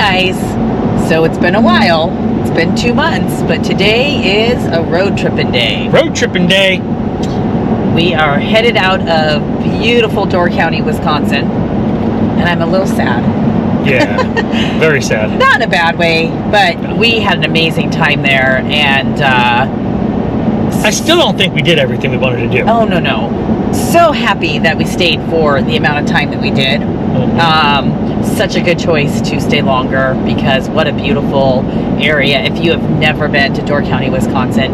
guys. So it's been a while. It's been 2 months, but today is a road tripping day. Road tripping day. We are headed out of beautiful Door County, Wisconsin, and I'm a little sad. Yeah, very sad. Not in a bad way, but we had an amazing time there, and I still don't think we did everything we wanted to do. oh no. So happy that we stayed for the amount of time that we did. Such a good choice to stay longer, because what a beautiful area. If you have never been to Door County, Wisconsin,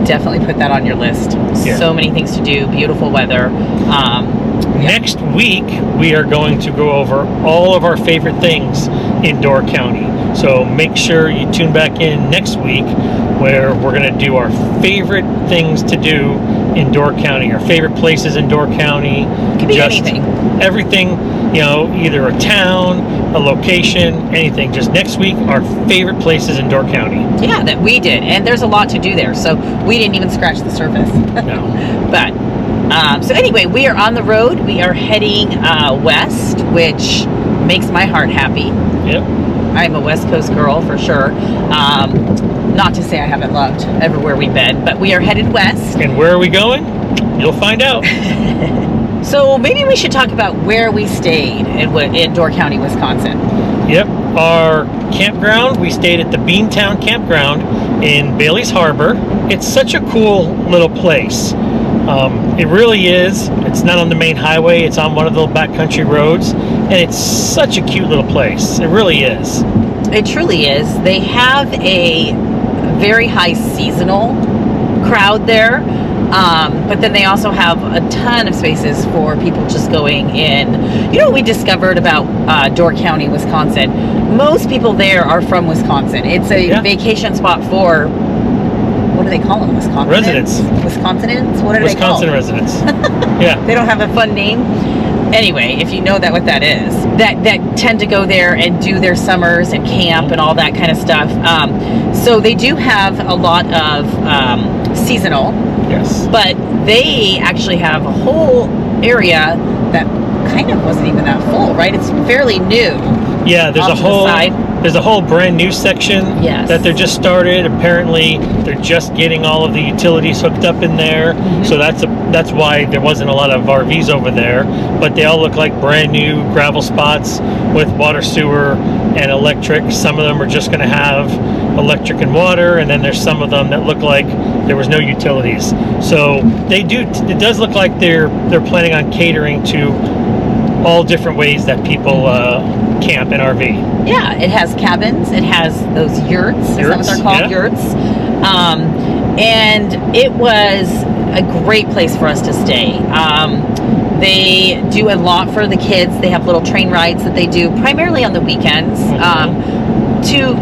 definitely put that on your list. Yeah. So many things to do, beautiful weather. Next week, we are going to go over all of our favorite things in Door County. So make sure you tune back in next week, where we're going to do our favorite things to do in Door County, our favorite places in Door County. Could be anything. Everything, either a town, a location, anything. Just next week, our favorite places in Door County. Yeah, that we did. And there's a lot to do there, so we didn't even scratch the surface. No. But, so anyway, we are on the road. We are heading west, which makes my heart happy. Yep. I'm a West Coast girl for sure. Not to say I haven't loved everywhere we've been, but we are headed west. And where are we going? You'll find out. So maybe we should talk about where we stayed in Door County, Wisconsin. Yep. Our campground, we stayed at the Beantown Campground in Bailey's Harbor. It's such a cool little place. It really is. It's not on the main highway. It's on one of the little backcountry roads. And it's such a cute little place. It really is. It truly is. They have a very high seasonal crowd there. But then they also have a ton of spaces for people just going in. You know what we discovered about Door County, Wisconsin? Most people there are from Wisconsin. It's a vacation spot for, what do they call them? Wisconsin residents. Wisconsinans? What are they called? Wisconsin residents. Yeah. They don't have a fun name. Anyway, if you know what that is, that tend to go there and do their summers and camp and all that kind of stuff. So they do have a lot of seasonal. Yes. But they actually have a whole area that kind of wasn't even that full, right? It's fairly new. Yeah, there's a whole brand new section that they're just started. Apparently, they're just getting all of the utilities hooked up in there. Mm-hmm. So that's why there wasn't a lot of RVs over there. But they all look like brand new gravel spots with water, sewer, and electric. Some of them are just going to have electric and water, and then there's some of them that look like there was no utilities. So it does look like they're planning on catering to all different ways that people camp and RV. Yeah, it has cabins. It has those yurts. Is that what they're called? Yeah. Yurts. And it was a great place for us to stay. They do a lot for the kids. They have little train rides that they do primarily on the weekends. To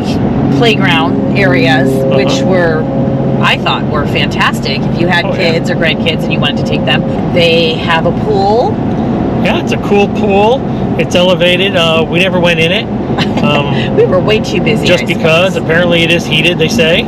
playground areas, which I thought were fantastic. If you had kids or grandkids and you wanted to take them, they have a pool. Yeah, it's a cool pool. It's elevated. We never went in it. We were way too busy. Just because apparently it is heated, they say.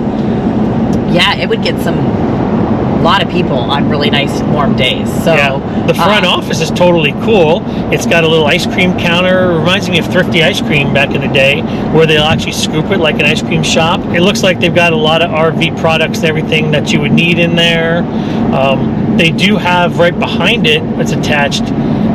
Yeah, it would get a lot of people on really nice warm days. So yeah. The front office is totally cool. It's got a little ice cream counter. It reminds me of Thrifty Ice Cream back in the day, where they'll actually scoop it like an ice cream shop. It looks like they've got a lot of RV products and everything that you would need in there. They do have right behind it, it's attached,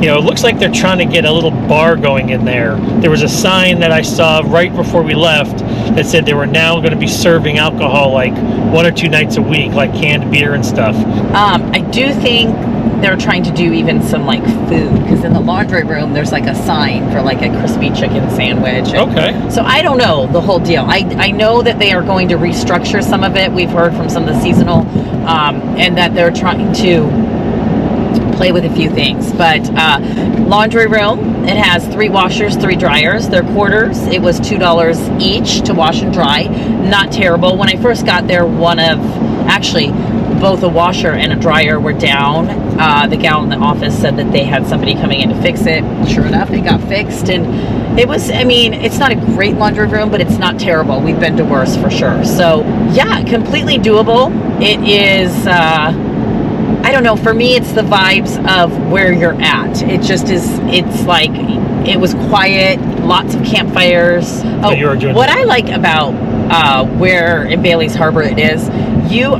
it looks like they're trying to get a little bar going in there. There was a sign that I saw right before we left that said they were now going to be serving alcohol like 1 or 2 nights a week, like canned beer and stuff. I do think they're trying to do even some like food, because in the laundry room there's like a sign for like a crispy chicken sandwich. Okay. So I don't know the whole deal. I know that they are going to restructure some of it. We've heard from some of the seasonal, and that they're trying to play with a few things. But laundry room, it has 3 washers, 3 dryers. They're quarters. It was $2 each to wash and dry. Not terrible. When I first got there, both a washer and a dryer were down. The gal in the office said that they had somebody coming in to fix it. Sure enough, it got fixed, and it was, it's not a great laundry room, but it's not terrible. We've been to worse for sure. So yeah, completely doable. It is, I don't know, for me it's the vibes of where you're at. It just is, it's like, it was quiet, lots of campfires. Oh, what I like about where in Bailey's Harbor it is, you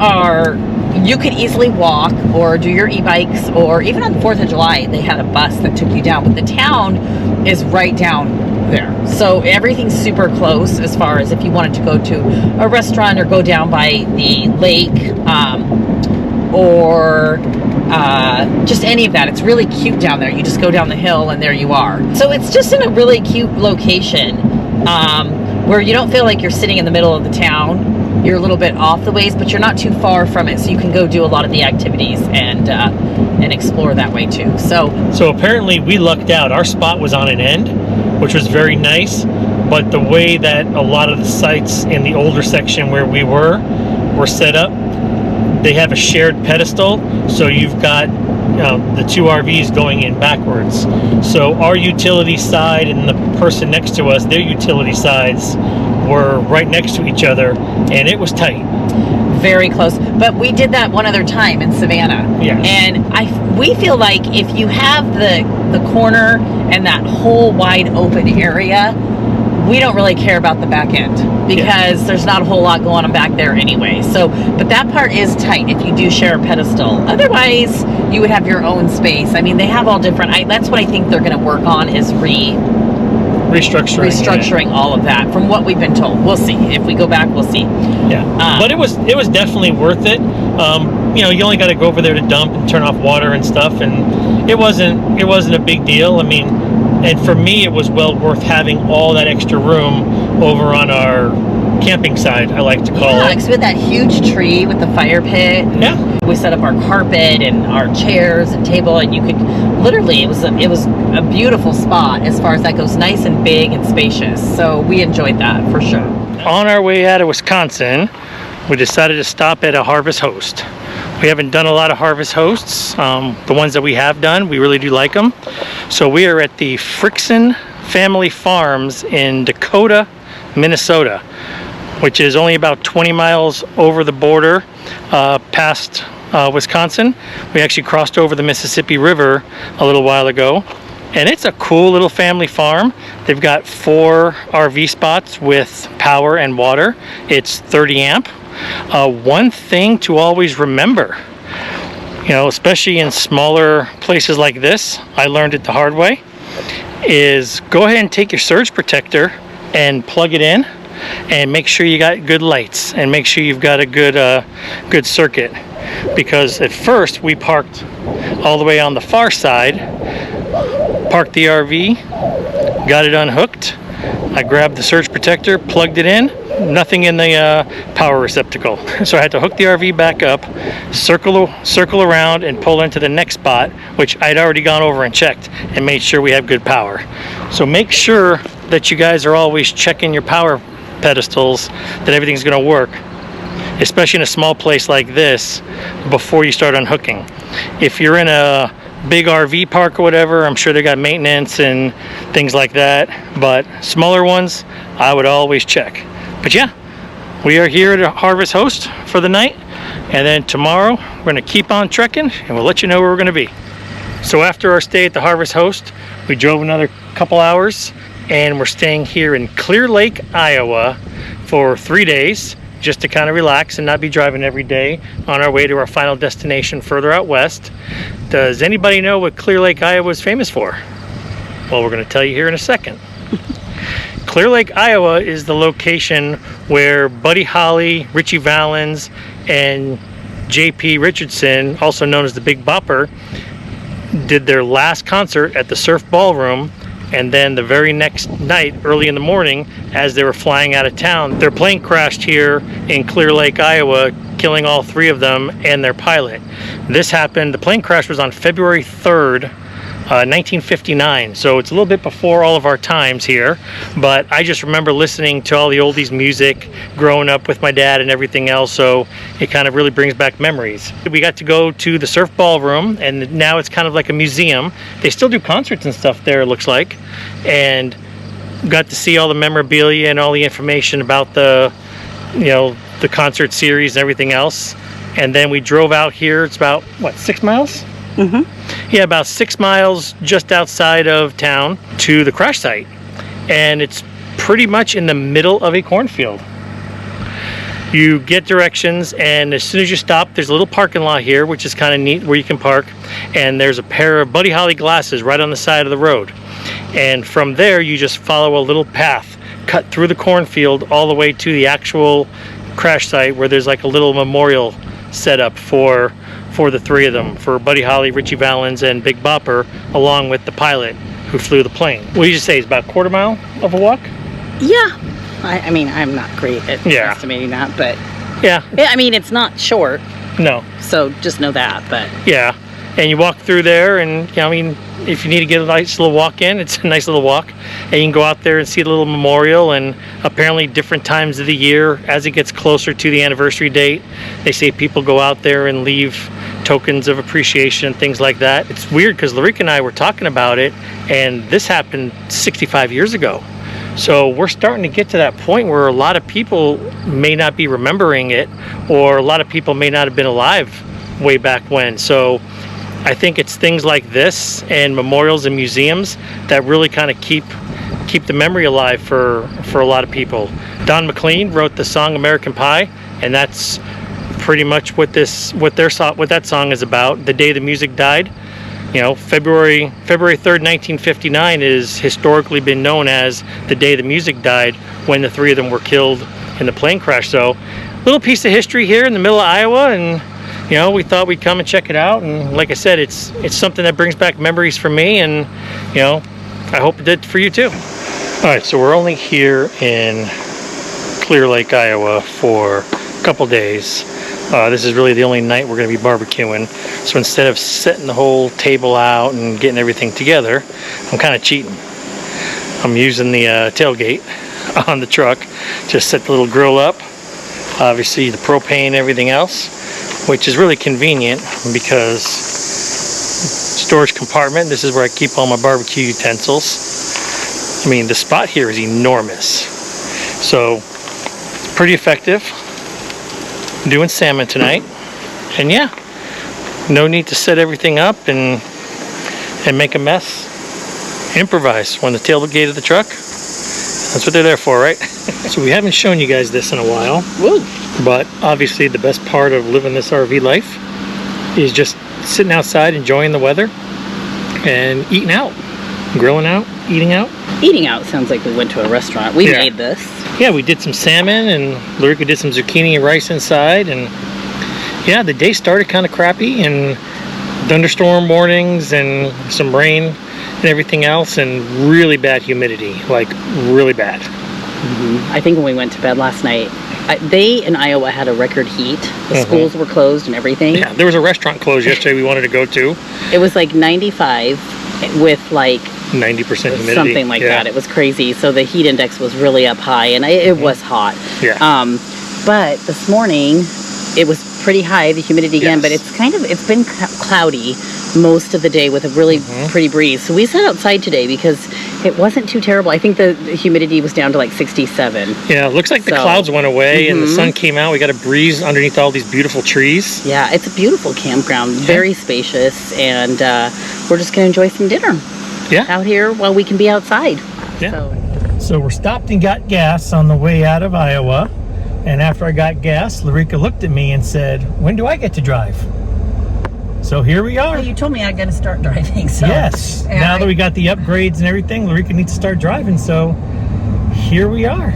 could easily walk or do your e-bikes, or even on the 4th of July they had a bus that took you down, but the town is right down there, so everything's super close as far as if you wanted to go to a restaurant or go down by the lake, or just any of that. It's really cute down there. You just go down the hill and there you are. So it's just in a really cute location, where you don't feel like you're sitting in the middle of the town. You're a little bit off the ways, but you're not too far from it, so you can go do a lot of the activities and explore that way too. So apparently we lucked out. Our spot was on an end, which was very nice, but the way that a lot of the sites in the older section where we were set up, they have a shared pedestal, so you've got the two RVs going in backwards. So our utility side and the person next to us, their utility sides were right next to each other, and it was tight. Very close. But we did that one other time in Savannah. Yes. And we feel like if you have the corner and that whole wide open area, we don't really care about the back end, because there's not a whole lot going on back there anyway. So, but that part is tight if you do share a pedestal. Otherwise, you would have your own space. I mean, they have all different, that's what I think they're going to work on, is restructuring all of that, from what we've been told. We'll see. If we go back, we'll see. Yeah. But it was definitely worth it. You only got to go over there to dump and turn off water and stuff, and it wasn't a big deal. I mean, and for me, it was well worth having all that extra room over on our camping side, I like to call it. Yeah, because we had that huge tree with the fire pit. Yeah. We set up our carpet and our chairs and table, and you could literally, it was a beautiful spot as far as that goes, nice and big and spacious. So we enjoyed that for sure. On our way out of Wisconsin, we decided to stop at a Harvest Host. We haven't done a lot of Harvest Hosts. The ones that we have done, we really do like them. So we are at the Frickson Family Farms in Dakota, Minnesota, which is only about 20 miles over the border past Wisconsin. We actually crossed over the Mississippi River a little while ago, and it's a cool little family farm. They've got 4 RV spots with power and water. It's 30 amp. One thing to always remember, especially in smaller places like this, I learned it the hard way, is go ahead and take your surge protector and plug it in, and make sure you got good lights, and make sure you've got a good circuit. Because at first we parked all the way on the far side, parked the RV, got it unhooked. I grabbed the surge protector, plugged it in, nothing in the power receptacle. So I had to hook the RV back up, circle around, and pull into the next spot, which I'd already gone over and checked and made sure we have good power. So make sure that you guys are always checking your power pedestals, that everything's going to work, especially in a small place like this, before you start unhooking. If you're in a big RV park or whatever, I'm sure they got maintenance and things like that, but smaller ones, I would always check. But yeah, we are here at Harvest Host for the night, and then tomorrow we're going to keep on trekking, and we'll let you know where we're going to be. So after our stay at the Harvest Host, we drove another couple hours, and we're staying here in Clear Lake, Iowa for 3 days, just to kind of relax and not be driving every day on our way to our final destination further out west. Does anybody know what Clear Lake, Iowa is famous for? Well, we're going to tell you here in a second. Clear Lake, Iowa is the location where Buddy Holly, Ritchie Valens, and J.P. Richardson, also known as the Big Bopper, did their last concert at the Surf Ballroom. And then the very next night, early in the morning, as they were flying out of town, their plane crashed here in Clear Lake, Iowa, killing all 3 of them and their pilot. This happened, the plane crash was on February 3rd, 1959, so it's a little bit before all of our times here, but I just remember listening to all the oldies music growing up with my dad and everything else, so it kind of really brings back memories. We got to go to the Surf Ballroom, and now it's kind of like a museum. They still do concerts and stuff there, it looks like, and got to see all the memorabilia and all the information about the, the concert series and everything else. And then we drove out here. It's about, what, 6 miles? Mm-hmm. Yeah, about 6 miles just outside of town to the crash site. And it's pretty much in the middle of a cornfield. You get directions, and as soon as you stop, there's a little parking lot here, which is kind of neat, where you can park. And there's a pair of Buddy Holly glasses right on the side of the road. And from there, you just follow a little path, cut through the cornfield all the way to the actual crash site, where there's like a little memorial set up for the three of them, for Buddy Holly, Ritchie Valens, and Big Bopper, along with the pilot who flew the plane. What did you say? It's about a quarter mile of a walk? Yeah. I mean, I'm not great at estimating that, but yeah. I mean, it's not short. No. So just know that, but yeah. And you walk through there, and I mean, if you need to get a nice little walk in, it's a nice little walk. And you can go out there and see the little memorial. And apparently different times of the year, as it gets closer to the anniversary date, they say people go out there and leave tokens of appreciation and things like that. It's weird because Lareka and I were talking about it, and this happened 65 years ago. So we're starting to get to that point where a lot of people may not be remembering it, or a lot of people may not have been alive way back when. So I think it's things like this and memorials and museums that really kind of keep the memory alive for a lot of people. Don McLean wrote the song American Pie, and that's pretty much what that song is about. The day the music died. You know, February 3rd, 1959 is historically been known as the day the music died, when the three of them were killed in the plane crash. So, little piece of history here in the middle of Iowa, and you know, we thought we'd come and check it out. And like I said, it's something that brings back memories for me, and you know, I hope it did for you too. All right, so we're only here in Clear Lake, Iowa for a couple days. This is really the only night we're going to be barbecuing. So instead of setting the whole table out and getting everything together, I'm kind of cheating. I'm using the tailgate on the truck. Just set the little grill up. Obviously the propane and everything else, which is really convenient because storage compartment. This is where I keep all my barbecue utensils. I mean, the spot here is enormous. So it's pretty effective. Doing salmon tonight, and yeah, no need to set everything up and make a mess. Improvise when the tailgate of the truck. That's what they're there for, right? So we haven't shown you guys this in a while. Woo. But obviously the best part of living this RV life is just sitting outside enjoying the weather and eating out, grilling out, eating out. Eating out sounds like we went to a restaurant. We made this. Yeah, we did some salmon, and Lareka did some zucchini and rice inside, and yeah, the day started kind of crappy, and thunderstorm warnings and some rain and everything else, and really bad humidity, like really bad. Mm-hmm. I think when we went to bed last night, they in Iowa had a record heat. The schools were closed and everything. Yeah, there was a restaurant closed yesterday we wanted to go to. It was like 95 with like 90% humidity. Something like that. It was crazy. So the heat index was really up high, and it was hot. Yeah. But this morning it was pretty high, the humidity again, but it's been cloudy most of the day with a really pretty breeze. So we sat outside today because it wasn't too terrible. I think the humidity was down to like 67. Yeah, it looks like the clouds went away and the sun came out. We got a breeze underneath all these beautiful trees. Yeah, it's a beautiful campground, very spacious, and we're just going to enjoy some dinner. Yeah. Out here while we can be outside. Yeah. So we're stopped and got gas on the way out of Iowa. And after I got gas, Lareka looked at me and said, "When do I get to drive?" So here we are. Well, you told me I got to start driving. So yes. Now that we got the upgrades and everything, Lareka needs to start driving. So here we are.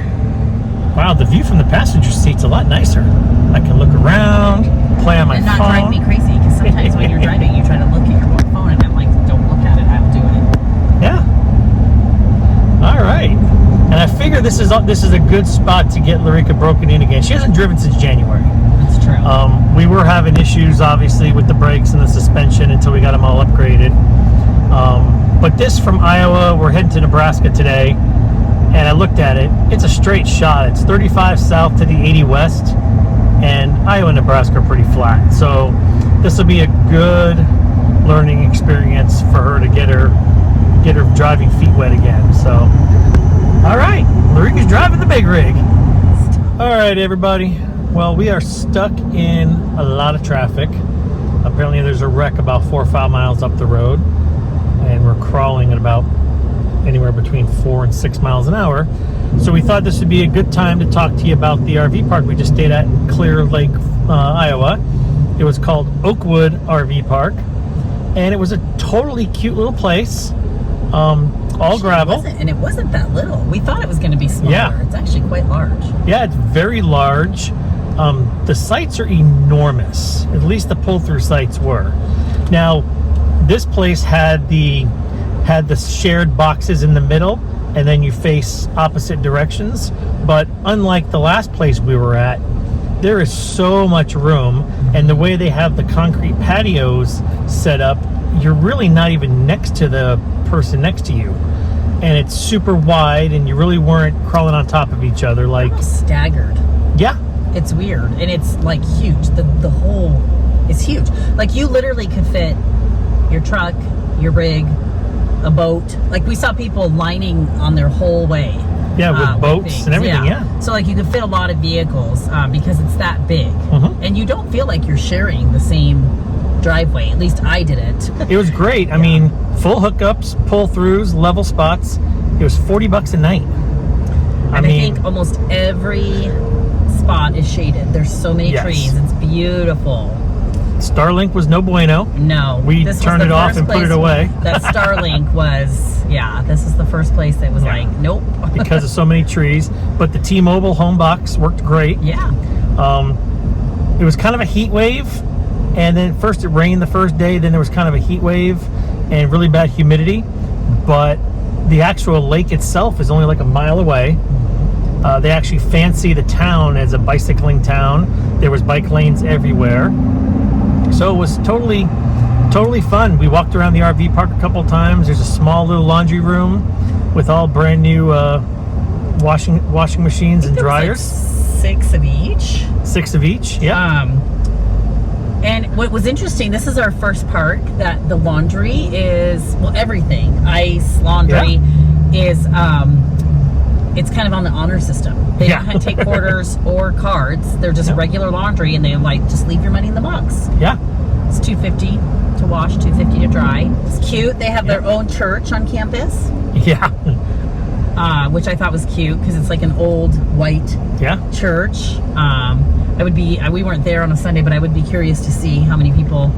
Wow, the view from the passenger seat's a lot nicer. I can look around, play on my phone. And not drive me crazy, because sometimes when you're driving, you try to look at your phone, and I'm like, don't look at it, I'll do it. Yeah. All right. And I figure this is a good spot to get Lareka broken in again. She hasn't driven since January. That's true. We were having issues, obviously, with the brakes and the suspension until we got them all upgraded. But this from Iowa, we're heading to Nebraska today, and I looked at it. It's a straight shot. It's 35 south to the 80 west, and Iowa and Nebraska are pretty flat. So this will be a good learning experience for her to get her driving feet wet again. So. All right, Lareka's driving the big rig. All right, everybody, Well, we are stuck in a lot of traffic. Apparently there's a wreck about 4 or 5 miles up the road, and we're crawling at about anywhere between 4 and 6 miles an hour. So we thought this would be a good time to talk to you about the RV park we just stayed at in Clear Lake, Iowa. It was called Oakwood RV Park, and it was a totally cute little place. All gravel. It wasn't that little. We thought it was going to be smaller. Yeah. It's actually quite large. Yeah, it's very large. The sites are enormous. At least the pull-through sites were. Now, this place had the shared boxes in the middle, and then you face opposite directions. But unlike the last place we were at, there is so much room, and the way they have the concrete patios set up, you're really not even next to the person next to you. And it's super wide, and you really weren't crawling on top of each other like staggered. Yeah. It's weird, and it's like huge. The hole is huge. Like you literally could fit your truck, your rig, a boat. Like we saw people lining on their whole way. Yeah, with boats and everything, yeah. So like you could fit a lot of vehicles because it's that big. And you don't feel like you're sharing the same driveway. At least I didn't. It was great. I mean, full hookups, pull-throughs, level spots. It was $40 a night. I think almost every spot is shaded. There's so many trees. It's beautiful. Starlink was no bueno. No. We turned it off and put it away. That Starlink was, this is the first place that was like, nope. Because of so many trees. But the T-Mobile home box worked great. Yeah. It was kind of a heat wave. And then first it rained the first day. Then there was kind of a heat wave and really bad humidity. But the actual lake itself is only like a mile away. They actually fancy the town as a bicycling town. There was bike lanes everywhere. So it was totally fun. We walked around the RV park a couple times. There's a small little laundry room with all brand new washing machines and dryers. Like 6 of each. 6 of each, yeah. And what was interesting, this is our first park that the laundry is, everything. Ice, laundry is, it's kind of on the honor system. They don't take quarters or cards. They're just regular laundry, and they just leave your money in the box. Yeah. It's $2.50 to wash, $2.50 to dry. It's cute. They have their own church on campus. Yeah. Which I thought was cute because it's like an old white church. We weren't there on a Sunday, but I would be curious to see how many people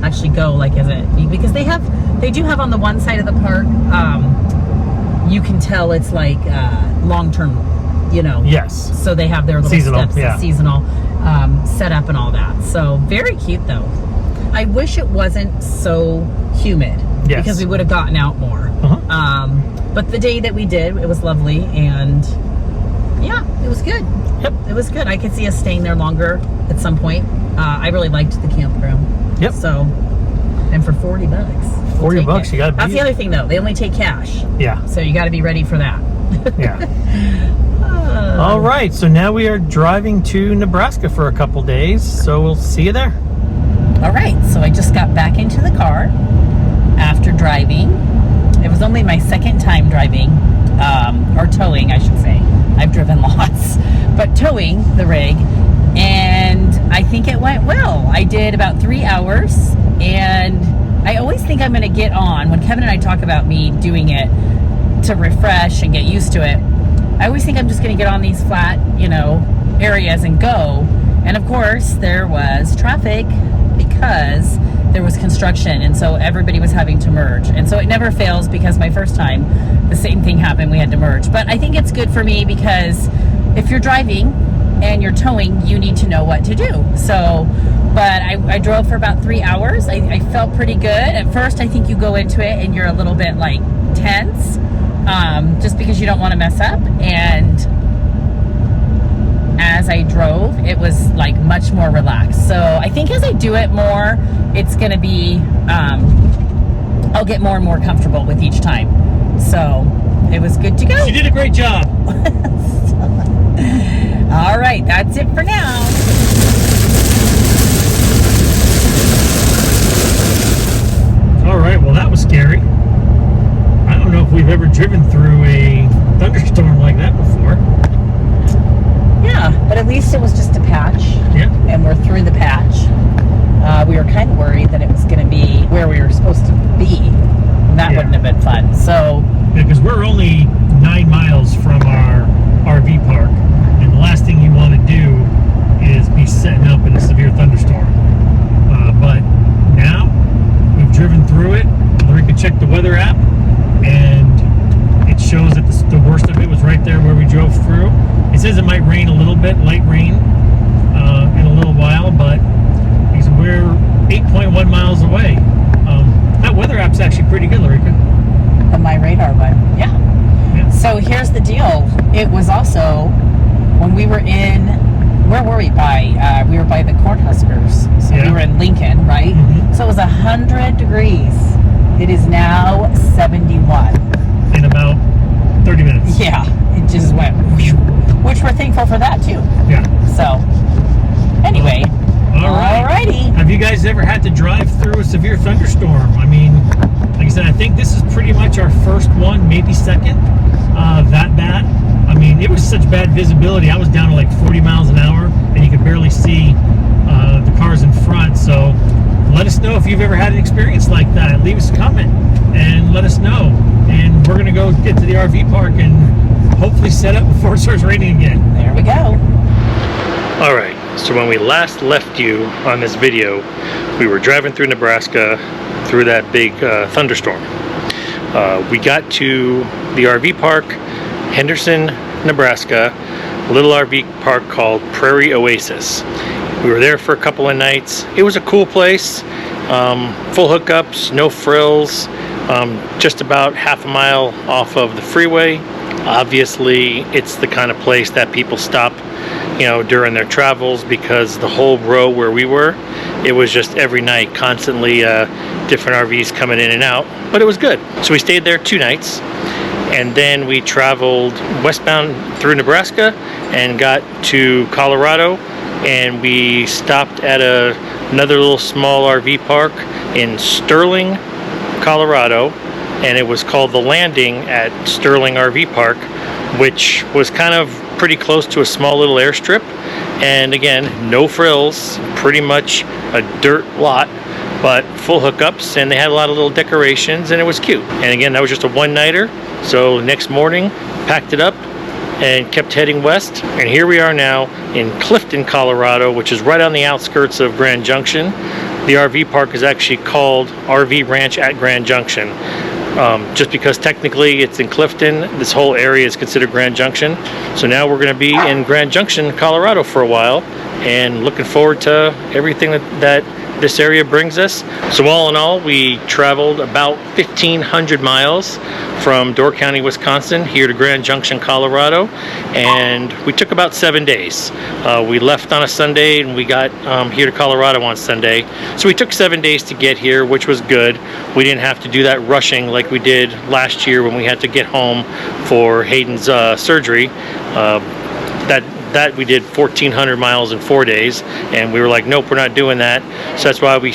actually go, because they do have on the one side of the park, you can tell it's like long-term, Yes. So they have their little seasonal, steps, seasonal setup and all that. So very cute though. I wish it wasn't so humid because we would have gotten out more. But the day that we did, it was lovely, and it was good. Yep. It was good. I could see us staying there longer at some point. I really liked the campground. Yep. So, and for $40, $40, you got to be. That's the other thing, though. They only take cash. Yeah. So you got to be ready for that. Yeah. All right. So now we are driving to Nebraska for a couple days. So we'll see you there. All right. So I just got back into the car after driving. It was only my second time driving, or towing, I should say. I've driven lots, but towing the rig, and I think it went well. I did about 3 hours, and I always think I'm going to get on. When Kevin and I talk about me doing it to refresh and get used to it, I always think I'm just going to get on these flat, areas and go. And of course, there was traffic because there was construction, and so everybody was having to merge. And so it never fails, because my first time, the same thing happened. We had to merge. But I think it's good for me, because if you're driving and you're towing, you need to know what to do. So, but I drove for about 3 hours. I felt pretty good. At first, I think you go into it and you're a little bit tense, just because you don't want to mess up. And as I drove, it was much more relaxed. So I think as I do it more, it's going to be, I'll get more and more comfortable with each time. So it was good to go. You did a great job. All right, that's it for now. All right, well, that was scary. I don't know if we've ever driven through a thunderstorm like that before. Yeah, but at least it was just a patch. Yeah. And we're through the patch. We were kind of worried that it was going to be where we were supposed to be. And that wouldn't have been fun. So. Yeah, because we're only 9 miles from our RV park, and the last thing you want to do is be setting up in a severe thunderstorm. But now we've driven through it. Lareka checked the weather app, and it shows that the worst of it was right there where we drove through. It says it might rain a little bit, light rain, in a little while, but we're 8.1 miles away. That weather app's actually pretty good, Lareka. On my radar, but yeah. So here's the deal. It was also when we were in, where were we by? We were by the Cornhuskers. So we were in Lincoln, right? So it was 100 degrees. It is now 71. In about 30 minutes. Yeah, it just went, which we're thankful for that too. Yeah. So, anyway. Alrighty. Have you guys ever had to drive through a severe thunderstorm? I mean, like I said, I think this is pretty much our first one, maybe second, that bad. I mean, it was such bad visibility. I was down to like 40 miles an hour, and you could barely see the cars in front. So let us know if you've ever had an experience like that. Leave us a comment and let us know. And we're going to go get to the RV park and hopefully set up before it starts raining again. There we go. All right, so when we last left you on this video, we were driving through Nebraska through that big thunderstorm. We got to the RV park, Henderson, Nebraska, a little RV park called Prairie Oasis. We were there for a couple of nights. It was a cool place, full hookups, no frills, just about half a mile off of the freeway. Obviously, it's the kind of place that people stop, you know, during their travels, because the whole row where we were, it was just every night constantly different RVs coming in and out, but it was good. So we stayed there 2 nights, and then we traveled westbound through Nebraska and got to Colorado, and we stopped at another little small RV park in Sterling, Colorado, and it was called The Landing at Sterling RV Park, which was kind of pretty close to a small little airstrip. And again, no frills, pretty much a dirt lot, but full hookups, and they had a lot of little decorations, and it was cute. And again, that was just a one-nighter. So next morning, packed it up and kept heading west. And here we are now in Clifton, Colorado, which is right on the outskirts of Grand Junction. The RV park is actually called RV Ranch at Grand Junction. Just because technically it's in Clifton, this whole area is considered Grand Junction. So now we're going to be in Grand Junction, Colorado for a while, and looking forward to everything that this area brings us. So all in all, we traveled about 1,500 miles from Door County, Wisconsin, here to Grand Junction, Colorado, and we took about 7 days. We left on a Sunday, and we got here to Colorado on Sunday. So we took 7 days to get here, which was good. We didn't have to do that rushing like we did last year when we had to get home for Hayden's surgery. That we did 1,400 miles in 4 days, and we were like, nope, we're not doing that. So that's why we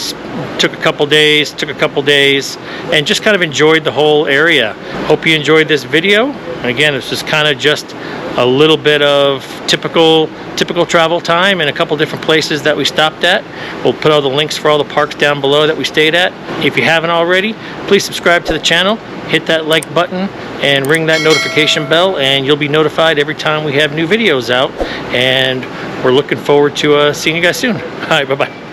took a couple days, and just kind of enjoyed the whole area. Hope you enjoyed this video. And again, it's just kind of just a little bit of typical travel time and a couple different places that we stopped at. We'll put all the links for all the parks down below that we stayed at. If you haven't already, please subscribe to the channel, hit that like button, and ring that notification bell, and you'll be notified every time we have new videos out. And we're looking forward to seeing you guys soon. All right, bye-bye.